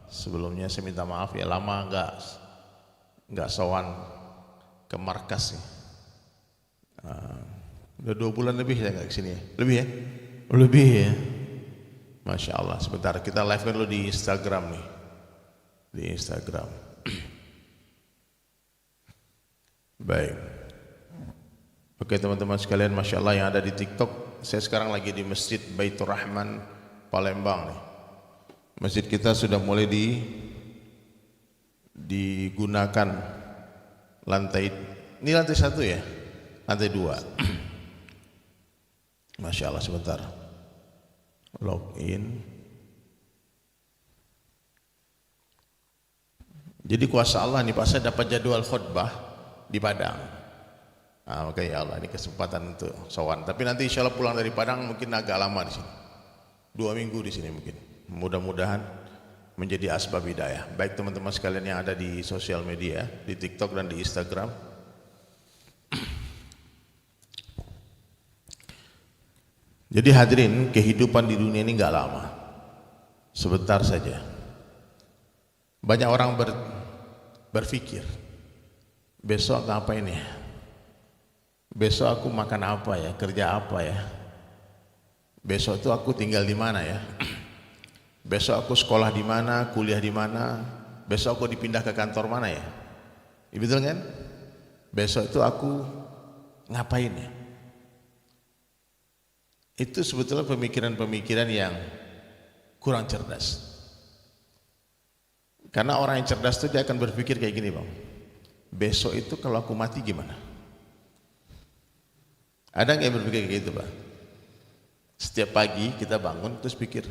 Sebelumnya saya minta maaf ya, lama nggak sowan ke markas nih. Udah 2 bulan lebih saya nggak kesini ya. Lebih ya? Lebih ya. Masya Allah. Sebentar kita live kan dulu di Instagram nih. Di Instagram. Baik. Oke teman-teman sekalian, Masya Allah yang ada di TikTok. Saya sekarang lagi di Masjid Baitur Rahman Palembang nih. Masjid kita sudah mulai digunakan lantai, ini lantai 1 ya, lantai 2. Masya Allah, sebentar login. Jadi kuasa Allah nih Pak, saya dapat jadwal khutbah di Padang. Maka ya Allah, ini kesempatan untuk sowan. Tapi nanti insya Allah pulang dari Padang mungkin agak lama di sini, 2 minggu di sini mungkin. Mudah-mudahan menjadi asbab hidayah. Baik teman-teman sekalian yang ada di sosial media, di TikTok dan di Instagram. Jadi hadirin, kehidupan di dunia ini nggak lama, sebentar saja. Banyak orang berpikir, besok ngapain ya? Besok aku makan apa ya? Kerja apa ya? Besok itu aku tinggal di mana ya? Besok aku sekolah di mana, kuliah di mana, besok aku dipindah ke kantor mana ya? Betul kan? Besok itu aku ngapain ya? Itu sebetulnya pemikiran-pemikiran yang kurang cerdas. Karena orang yang cerdas itu dia akan berpikir kayak gini Bang, besok itu kalau aku mati gimana? Ada nggak yang berpikir kayak gitu Bang? Setiap pagi kita bangun terus pikir,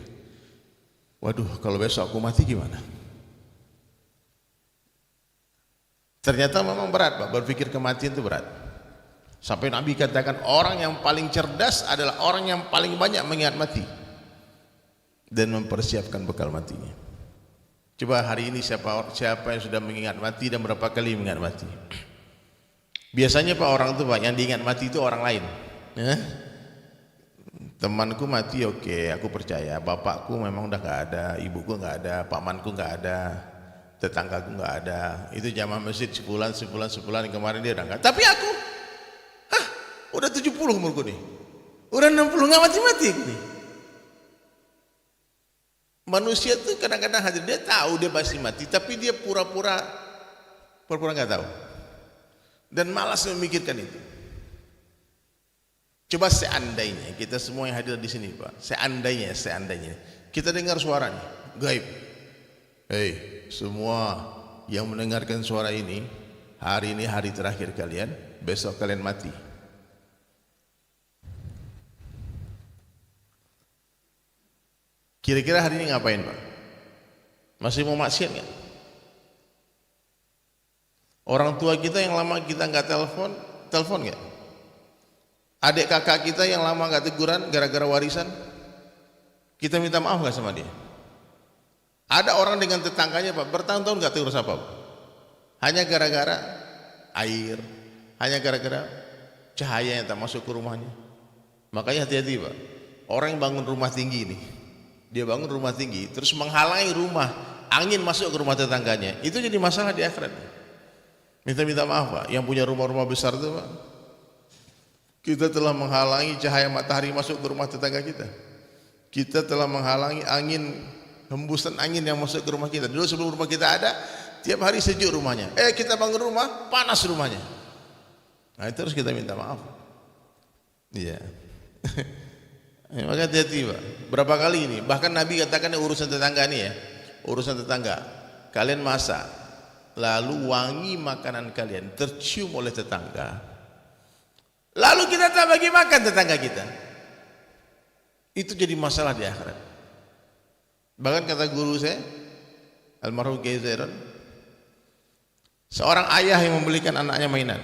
waduh kalau besok aku mati gimana? Ternyata memang berat Pak, berpikir kematian itu berat. Sampai Nabi katakan orang yang paling cerdas adalah orang yang paling banyak mengingat mati dan mempersiapkan bekal matinya. Coba hari ini siapa yang sudah mengingat mati dan berapa kali mengingat mati? Biasanya Pak orang itu Pak yang diingat mati itu orang lain ya? Temanku mati, oke, aku percaya. Bapakku memang udah nggak ada, ibuku nggak ada, pamanku nggak ada, tetanggaku nggak ada. Itu jamaah masjid sebulan kemarin dia udah nggak. Tapi aku, udah 70 umurku nih, udah 60 nggak mati-mati nih. Manusia tuh kadang-kadang hadir, dia tahu dia pasti mati, tapi dia pura-pura nggak tahu dan malas memikirkan itu. Coba seandainya kita semua yang hadir di sini Pak, seandainya kita dengar suaranya gaib. Hei, semua yang mendengarkan suara ini, hari ini hari terakhir kalian, besok kalian mati. Kira-kira hari ini ngapain Pak? Masih mau maksiat nggak? Orang tua kita yang lama kita nggak telepon nggak? Adik kakak kita yang lama nggak teguran gara-gara warisan, kita minta maaf nggak sama dia? Ada orang dengan tetangganya Pak, bertahun-tahun nggak tegur siapa Pak, hanya gara-gara air, hanya gara-gara cahaya yang tak masuk ke rumahnya. Makanya hati-hati Pak, orang yang bangun rumah tinggi ini, dia bangun rumah tinggi terus menghalangi rumah angin masuk ke rumah tetangganya, itu jadi masalah di akhirat. Minta maaf Pak, yang punya rumah-rumah besar itu Pak, kita telah menghalangi cahaya matahari masuk ke rumah tetangga kita. Kita telah menghalangi hembusan angin yang masuk ke rumah kita. Dulu sebelum rumah kita ada, tiap hari sejuk rumahnya. Kita bangun rumah, panas rumahnya. Nah itu harus kita minta maaf. Iya. Maka hati-hati Pak. Berapa kali ini? Bahkan Nabi katakan urusan tetangga ini ya, urusan tetangga. Kalian masak, lalu wangi makanan kalian tercium oleh tetangga. Lalu kita tak bagi makan tetangga kita, itu jadi masalah di akhirat. Bahkan kata guru saya, almarhum Kiai Zairon, seorang ayah yang membelikan anaknya mainan,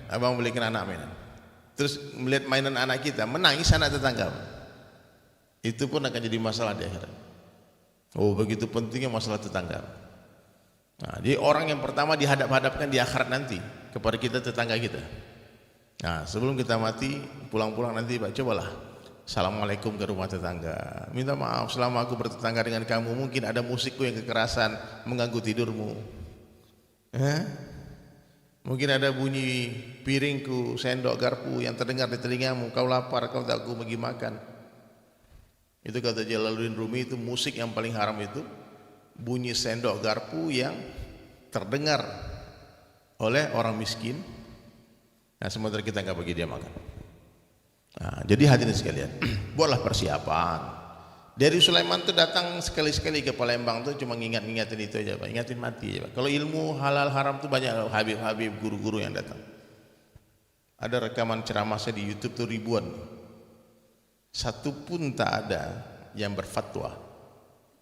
abang membelikan anak mainan, terus melihat mainan anak kita, menangis anak tetangga, itu pun akan jadi masalah di akhirat. Oh begitu pentingnya masalah tetangga. Nah, jadi orang yang pertama dihadap-hadapkan di akhirat nanti kepada kita tetangga kita. Nah sebelum kita mati, pulang-pulang nanti Pak, cobalah Assalamualaikum ke rumah tetangga, minta maaf selama aku bertetangga dengan kamu mungkin ada musikku yang kekerasan mengganggu tidurmu. Mungkin ada bunyi piringku, sendok, garpu yang terdengar di telingamu. Kau lapar, kau tak aku bagi makan. Itu kata Jalaluddin Rumi, itu musik yang paling haram itu bunyi sendok garpu yang terdengar oleh orang miskin. Nah, sementara kita nggak bagi dia makan. Nah, jadi hadirin sekalian, buatlah persiapan. Dari Sulaiman tuh datang sekali-sekali ke Palembang tuh cuma ngingatin itu aja, Pak. Ingatin mati aja, Pak. Kalau ilmu halal haram tuh banyak habib-habib, guru-guru yang datang. Ada rekaman ceramah saya di YouTube tuh ribuan. Satu pun tak ada yang berfatwa.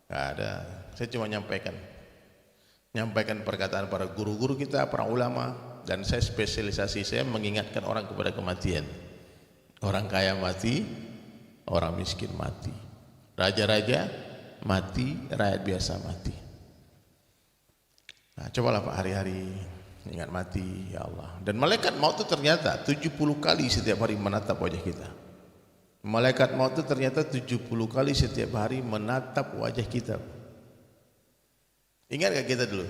Nggak ada. Saya cuma nyampaikan perkataan para guru-guru kita, para ulama, dan saya spesialisasi saya mengingatkan orang kepada kematian. Orang kaya mati, orang miskin mati, raja-raja mati, rakyat biasa mati. Nah, cobalah Pak hari-hari ingat mati, ya Allah. Dan malaikat maut itu ternyata 70 kali setiap hari menatap wajah kita. Malaikat maut itu ternyata 70 kali setiap hari menatap wajah kita. Ingat gak kita dulu?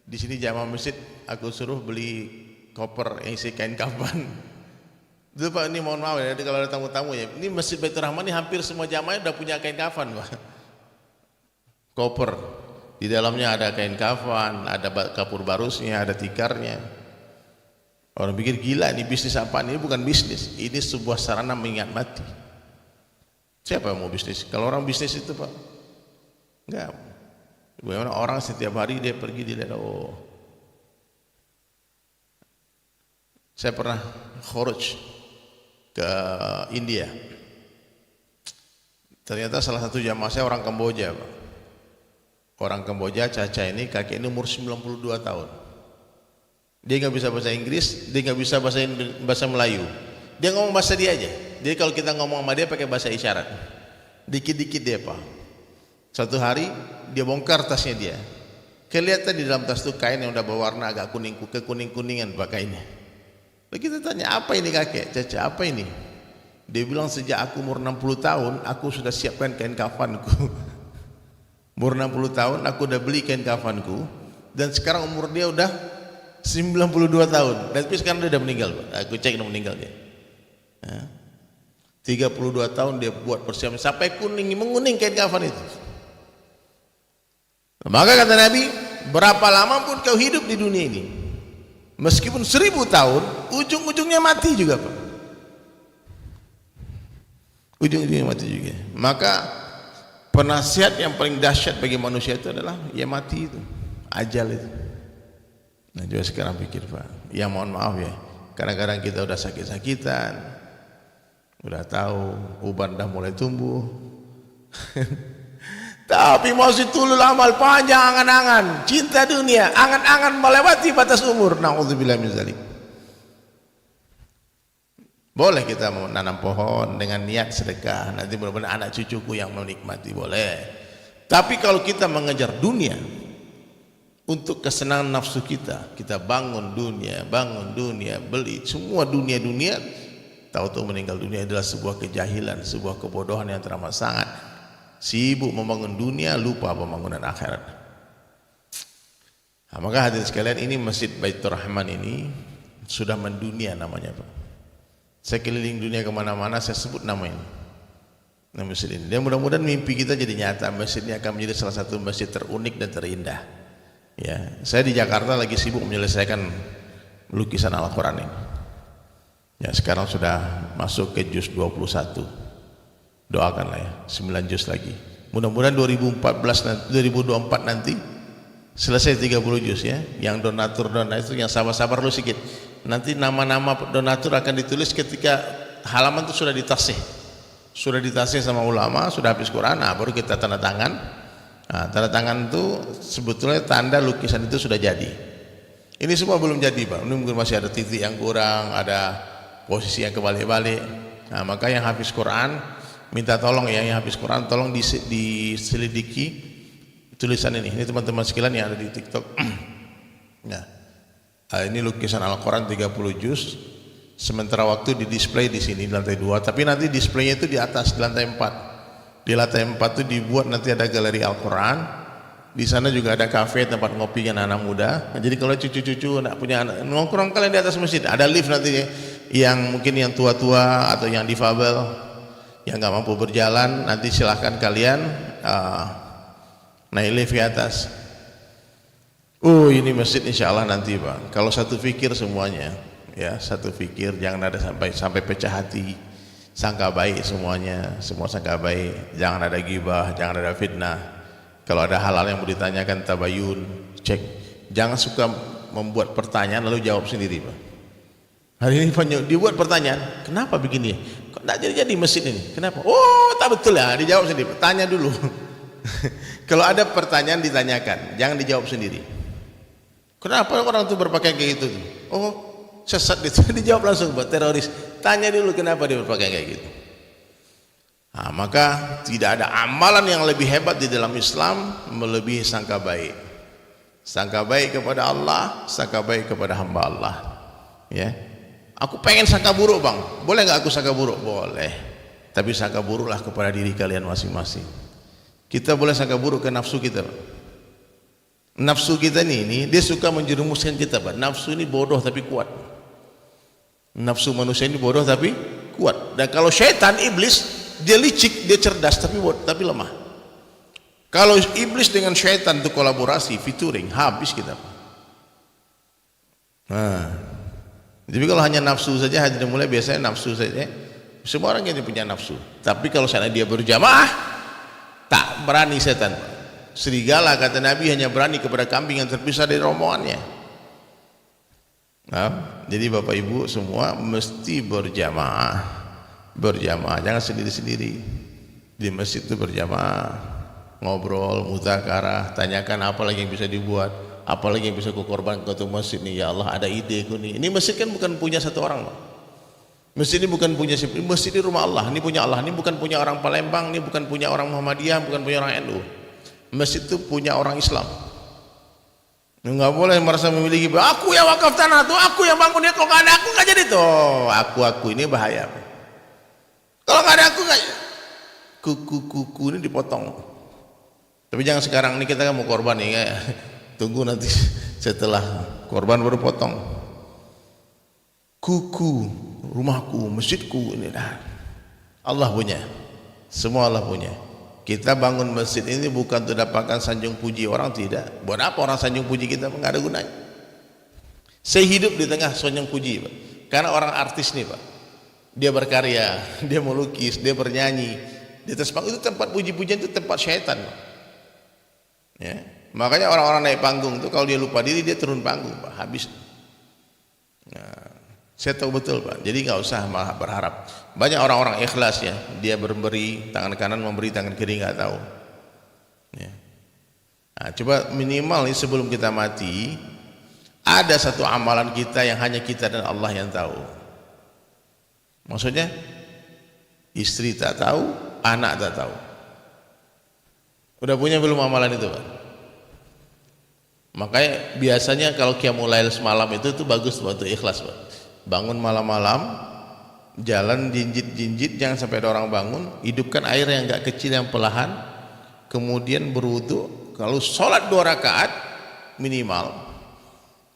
Di sini jamaah masjid aku suruh beli koper yang isi kain kafan. Dulu Pak, ini mohon maaf ya, kalau ada tamu-tamu ya, ini Masjid Baitur Rahman ini hampir semua jamaah udah punya kain kafan, Pak. Koper, di dalamnya ada kain kafan, ada kapur barusnya, ada tikarnya. Orang pikir gila, ini bisnis apaan? Ini bukan bisnis, ini sebuah sarana mengingat mati. Siapa yang mau bisnis? Kalau orang bisnis itu Pak, enggak. Bagaimana orang setiap hari dia pergi, dia lihat, oh, saya pernah khuruj ke India. Ternyata salah satu jamaah saya orang Kamboja, Pak. Orang Kamboja, Caca ini, kakek ini umur 92 tahun. Dia nggak bisa bahasa Inggris, dia nggak bisa bahasa Melayu. Dia ngomong bahasa dia aja. Jadi kalau kita ngomong sama dia pakai bahasa isyarat. Dikit-dikit dia, Pak. Suatu hari dia bongkar tasnya dia. Kelihatan di dalam tas itu kain yang udah berwarna agak kuning-kuningan Pak kainnya. Lalu kita tanya, apa ini kakek? Caca, apa ini? Dia bilang, sejak aku umur 60 tahun aku sudah siapkan kain kafanku. Umur 60 tahun aku udah beli kain kafanku, dan sekarang umur dia udah 92 tahun. Dan tapi sekarang dia udah meninggal, Pak. Aku cek udah meninggal dia. 32 tahun dia buat persiapan sampai menguning kain kafan itu. Maka kata Nabi, berapa lama pun kau hidup di dunia ini, meskipun 1000 tahun, ujung-ujungnya mati juga, Pak. Ujung-ujungnya mati juga. Maka penasihat yang paling dahsyat bagi manusia itu adalah ya mati itu, ajal itu. Nah, juga sekarang pikir, Pak, ya mohon maaf ya, kadang-kadang kita udah sakit-sakitan, udah tahu uban dah mulai tumbuh. Tapi masih tulul amal panjang, angan-angan cinta dunia, angan-angan melewati batas umur. Na'udzubillah min dzalik. Boleh kita menanam pohon dengan niat sedekah, nanti mudah-mudahan anak cucuku yang menikmati, boleh. Tapi kalau kita mengejar dunia untuk kesenangan nafsu kita, kita bangun dunia, beli semua dunia, tahu-tahu meninggal dunia adalah sebuah kejahilan, sebuah kebodohan yang teramat sangat. Sibuk membangun dunia, lupa pembangunan akhirat. Nah, maka hadirin sekalian, ini Masjid Baitur Rahman ini sudah mendunia namanya, Pak. Saya keliling dunia kemana-mana, saya sebut nama ini, nama masjid ini. Dan mudah-mudahan mimpi kita jadi nyata. Masjid ini akan menjadi salah satu masjid terunik dan terindah. Ya, saya di Jakarta lagi sibuk menyelesaikan lukisan Al-Quran ini. Ya, sekarang sudah masuk ke juz 21. Doakanlah ya, 9 juz lagi. Mudah-mudahan 2024 nanti selesai 30 juz ya. Yang donatur itu yang sabar-sabar lu sedikit. Nanti nama-nama donatur akan ditulis ketika halaman itu sudah ditasih. Sudah ditasih sama ulama, sudah habis Quran, nah baru kita tanda tangan. Nah, tanda tangan itu sebetulnya tanda lukisan itu sudah jadi. Ini semua belum jadi, Pak. Ini mungkin masih ada titik yang kurang, ada posisi yang kebalik-balik. Nah, maka yang habis Quran minta tolong ya, yang habis Quran tolong diselidiki tulisan ini. Ini teman-teman sekalian yang ada di TikTok. Nah, ini lukisan Al-Quran 30 juz Sementara waktu di display di sini di lantai 2, tapi nanti displaynya itu di atas di lantai 4. Di lantai 4 itu dibuat nanti ada galeri Al-Quran. Di sana juga ada kafe tempat ngopi anak-anak muda. Nah, jadi kalau cucu-cucu nak punya anak nongkrong kalian di atas masjid. Ada lift nanti yang mungkin yang tua-tua atau yang difabel yang nggak mampu berjalan, nanti silahkan kalian naik lift ke atas. Oh ini masjid insya Allah nanti Pak. Kalau satu fikir semuanya, ya satu fikir, jangan ada sampai pecah hati, sangka baik semuanya, semua sangka baik, jangan ada gibah, jangan ada fitnah. Kalau ada hal-hal yang mau ditanyakan tabayun, cek, jangan suka membuat pertanyaan lalu jawab sendiri Pak. Hari ini dibuat pertanyaan, kenapa begini? Kok tidak jadi masjid ini? Kenapa? Oh tak betul ya, dijawab sendiri. Tanya dulu. Kalau ada pertanyaan ditanyakan, jangan dijawab sendiri. Kenapa orang itu berpakaian kayak gitu? Oh sesat itu. Dijawab langsung buat teroris. Tanya dulu kenapa dia berpakaian kayak gitu. Nah, maka tidak ada amalan yang lebih hebat di dalam Islam melebihi sangka baik. Sangka baik kepada Allah, sangka baik kepada hamba Allah. Ya, aku pengen sangka buruk bang, boleh nggak aku sangka buruk? Boleh, tapi sangka buruklah kepada diri kalian masing-masing. Kita boleh sangka buruk ke nafsu kita Pak. Nafsu kita ini dia suka menjerumuskan kita Pak. Nafsu ini bodoh tapi kuat. Nafsu manusia ini bodoh tapi kuat. Dan kalau syaitan, iblis, dia licik, dia cerdas tapi lemah. Kalau iblis dengan syaitan itu kolaborasi, featuring, habis kita Pak. Nah, jadi kalau hanya nafsu saja, hanya mulai biasanya nafsu saja. Semua orang yang punya nafsu. Tapi kalau sana dia berjamaah, tak berani setan. Serigala kata Nabi hanya berani kepada kambing yang terpisah dari rombongannya. Nah, jadi Bapak Ibu semua mesti berjamaah, jangan sendiri-sendiri. Di masjid itu berjamaah, ngobrol, mudzakarah, tanyakan apa lagi yang bisa dibuat, apa lagi yang bisa kukorbankan untuk masjid nih. Ya Allah ada ide ku nih. Ini masjid kan bukan punya satu orang Pak. Masjid ini bukan punya siapa, masjid ini rumah Allah, ini punya Allah, ini bukan punya orang Palembang, ini bukan punya orang Muhammadiyah, bukan punya orang NU. Masjid itu punya orang Islam. Enggak boleh merasa memiliki, aku yang wakaf tanah tuh, aku yang bangun dia, kalau nggak ada aku nggak jadi tuh. Aku ini bahaya. Kalau nggak ada aku nggak, kuku ini dipotong. Tapi jangan sekarang ini kita kan mau korban nih, ya. Tunggu nanti setelah korban baru potong. Kuku, rumahku, masjidku ini dah. Allah punya, semua Allah punya. Kita bangun masjid ini bukan untuk dapatkan sanjung puji orang, tidak. Buat apa orang sanjung puji kita? Enggak ada gunanya. Saya hidup di tengah sanjung puji Pak. Karena orang artis nih Pak, dia berkarya, dia melukis, dia bernyanyi. Di atas panggung itu tempat puji-pujian, itu tempat syaitan Pak. Ya. Makanya orang-orang naik panggung itu kalau dia lupa diri dia turun panggung Pak, habis. Nah, saya tahu betul Pak, jadi nggak usah malah berharap. Banyak orang-orang ikhlas ya, dia memberi tangan kanan, memberi tangan kiri nggak tahu. Ya. Nah, coba minimal nih sebelum kita mati ada satu amalan kita yang hanya kita dan Allah yang tahu. Maksudnya istri tak tahu, anak tak tahu. Udah punya belum amalan itu Pak? Makanya biasanya kalau qiyamul lail semalam itu bagus untuk ikhlas Pak. Bangun malam-malam, jalan jinjit-jinjit, jangan sampai ada orang bangun, hidupkan air yang enggak kecil yang perlahan, kemudian berwudu. Kalau sholat 2 rakaat minimal,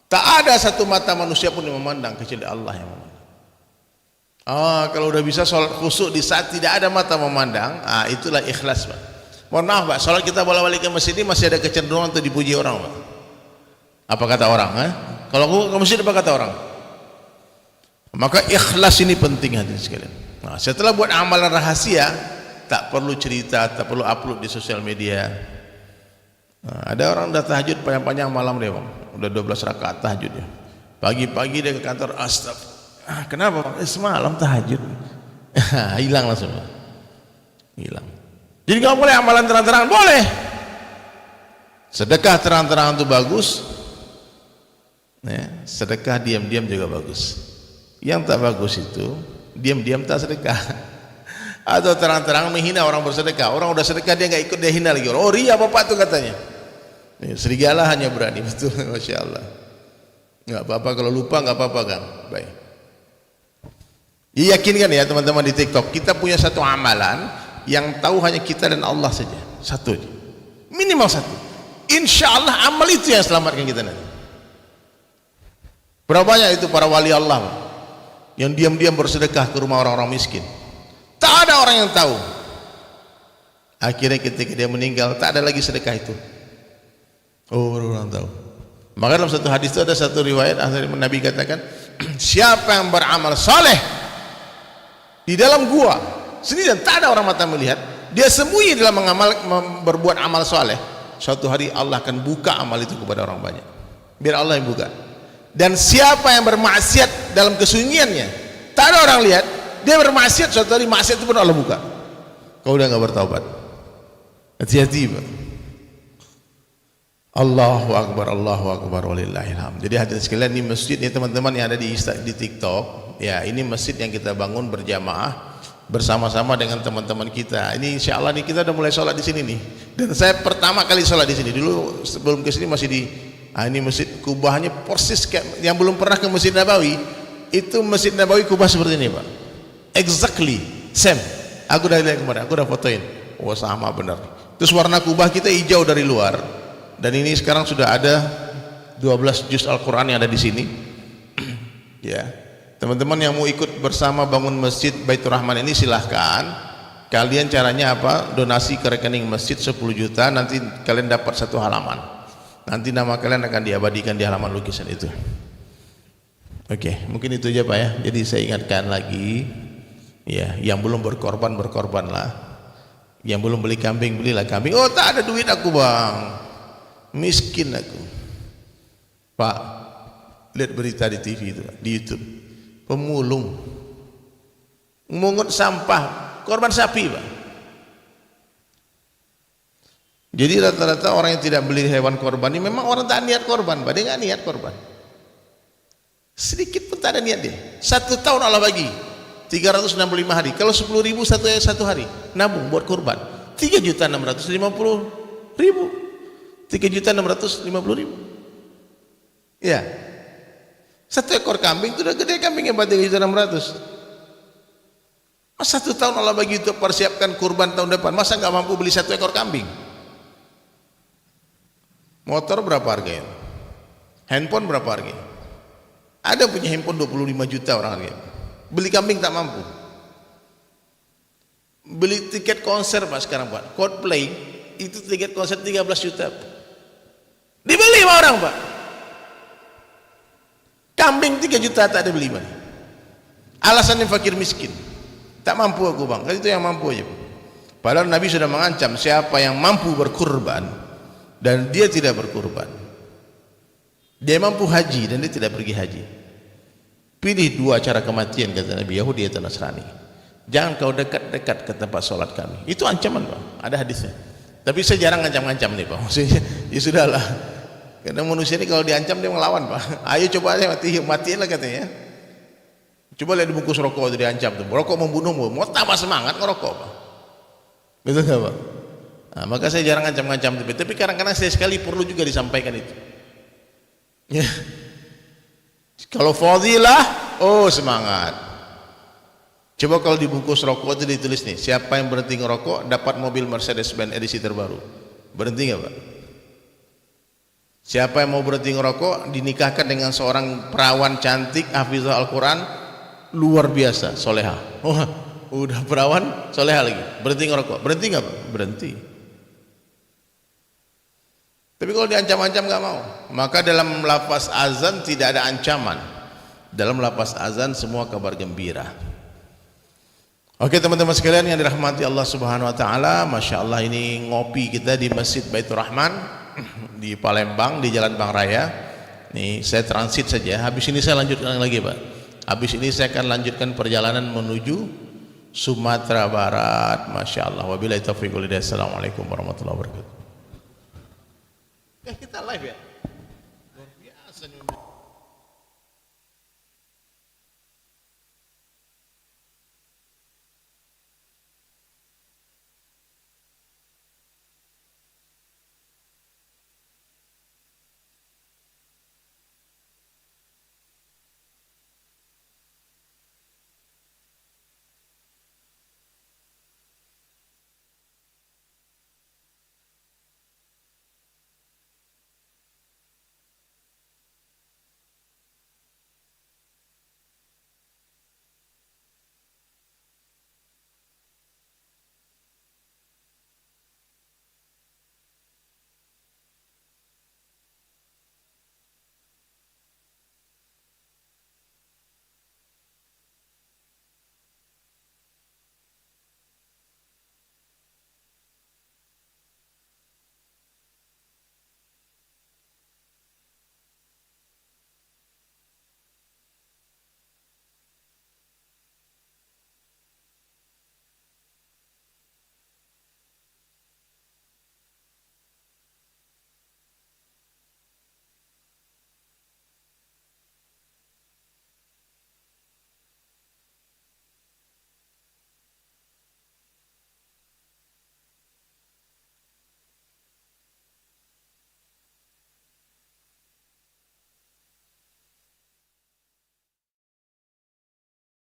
tak ada satu mata manusia pun yang memandang kecuali Allah yang memandang. Kalau udah bisa sholat khusyuk di saat tidak ada mata memandang, itulah ikhlas Pak. Mohon maaf Pak, sholat kita bolak-balik ke masjid ini masih ada kecenderungan untuk dipuji orang Pak. Apa kata orang? Kalau aku ke masjid apa kata orang? Maka ikhlas ini penting hadirin sekalian. Nah, setelah buat amalan rahasia, tak perlu cerita, tak perlu upload di sosial media. Nah, ada orang udah tahajud panjang-panjang malam dia Bang, udah 12 rakaat tahajud ya. Pagi-pagi dia ke kantor, astagfirullah. Kenapa Bang? Semalam tahajud. Hilang langsung Bang. Hilang. Jadi nggak boleh amalan terang-terangan, boleh. Sedekah terang-terangan itu bagus. Ya, sedekah diam-diam juga bagus. Yang tak bagus itu diam-diam tak sedekah, atau terang-terang menghina orang bersedekah. Orang udah sedekah dia nggak ikut, dia hina lagi. Oh ria bapak tuh katanya. Serigala hanya berani, betul. Masya Allah. Nggak apa-apa kalau lupa, nggak apa-apa kan. Baik. Yakinkan ya teman-teman di TikTok, kita punya satu amalan yang tahu hanya kita dan Allah saja, satu aja. Minimal satu. Insya Allah amal itu yang selamatkan kita nanti. Berapa banyak itu para wali Allah yang diam-diam bersedekah ke rumah orang-orang miskin, tak ada orang yang tahu. Akhirnya ketika dia meninggal, tak ada lagi sedekah itu. Oh, baru orang tahu. Maka dalam satu hadis itu ada satu riwayat Nabi katakan, siapa yang beramal saleh di dalam gua sendiri dan tak ada orang mata melihat, dia sembunyi dalam berbuat amal saleh, suatu hari Allah akan buka amal itu kepada orang banyak, biar Allah yang buka. Dan siapa yang bermaksiat dalam kesunyiannya, tak ada orang lihat, dia bermaksiat, suatu hari maksiat itu pun Allah buka. Kau udah nggak bertaubat, hati-hati Pak. Allahu Akbar walillahilhamd. Jadi hadirin sekalian, ini masjid ini teman-teman yang ada di TikTok ya, ini masjid yang kita bangun berjamaah bersama-sama dengan teman-teman kita. Ini insya Allah nih kita udah mulai sholat di sini nih, dan saya pertama kali sholat di sini. Dulu sebelum ke sini masih di ini masjid kubahnya persis kayak yang belum pernah ke Masjid Nabawi. Itu Masjid Nabawi kubah seperti ini Pak, exactly same. Aku udah lihat kemarin, aku udah fotoin. Oh sama benar. Terus warna kubah kita hijau dari luar. Dan ini sekarang sudah ada 12 juz Al-Quran yang ada di sini. Ya, teman-teman yang mau ikut bersama bangun masjid Baitur Rahman ini silahkan. Kalian caranya apa? Donasi ke rekening masjid 10 juta. Nanti kalian dapat satu halaman. Nanti nama kalian akan diabadikan di halaman lukisan itu. Oke, mungkin itu aja Pak ya. Jadi saya ingatkan lagi, ya, yang belum berkorban berkorbanlah. Yang belum beli kambing belilah kambing. Oh tak ada duit aku Bang, miskin aku. Pak, lihat berita di TV itu, di YouTube, pemulung mengungut sampah korban sapi Pak. Jadi rata-rata orang yang tidak beli hewan korban ini memang orang tak niat korban Pak, dia nggak niat korban, sedikit pun tak ada niat dia. 1 tahun Allah bagi 365 hari, kalau 10.000 satu hari nabung buat korban 3.650.000, 3.650.000 ya. 1 ekor kambing itu udah gede kambingnya 3.600.000. 1 tahun Allah bagi untuk persiapkan kurban tahun depan, masa nggak mampu beli 1 ekor kambing? Motor berapa harganya? Handphone berapa harganya? Ada punya handphone 25 juta orang harganya, beli kambing tak mampu. Beli tiket konser Pak sekarang Pak, Coldplay itu tiket konser 13 juta dibeli sama orang Pak. Kambing 3 juta tak ada beli Pak. Alasannya fakir miskin, tak mampu aku Bang. Kan itu yang mampu aja. Padahal Nabi sudah mengancam siapa yang mampu berkurban dan dia tidak berkurban, dia mampu haji dan dia tidak pergi haji, pilih 2 cara kematian kata Nabi, Yahudi atau Nasrani. Jangan kau dekat-dekat ke tempat sholat kami. Itu ancaman Pak, ada hadisnya. Tapi saya jarang ngancam-ngancam nih Pak, maksudnya ya sudahlah, karena manusia ini kalau diancam dia melawan Pak. Ayo coba aja matiin lah katanya. Coba lihat dibungkus rokok itu diancam tuh, rokok membunuhmu, mau tambah semangat ngerokok Pak, betul nggak Pak? Nah, maka saya jarang ngancam-ngancam, tapi kadang-kadang saya sekali perlu juga disampaikan itu ya. Kalau fadilah, oh semangat. Coba kalau dibungkus rokok itu ditulis nih, siapa yang berhenti ngerokok dapat mobil Mercedes-Benz edisi terbaru. Berhenti nggak Pak? Siapa yang mau berhenti ngerokok dinikahkan dengan seorang perawan cantik hafizah Al-Quran luar biasa, soleha. Oh, udah perawan soleha lagi, berhenti ngerokok. Berhenti nggak Pak? Berhenti. Tapi kalau diancam-ancam nggak mau. Maka dalam lafaz azan tidak ada ancaman. Dalam lafaz azan semua kabar gembira. Oke teman-teman sekalian yang dirahmati Allah Subhanahu Wa Taala, masya Allah ini ngopi kita di Masjid Baitur Rahman di Palembang di Jalan Bang Raya. Nih saya transit saja. Habis ini saya lanjutkan lagi Pak. Habis ini saya akan lanjutkan perjalanan menuju Sumatera Barat. Masya Allah. Wabillahi taufiq wal hidayah. Assalamualaikum warahmatullahi wabarakatuh. Kita live ya. Luar biasa nih.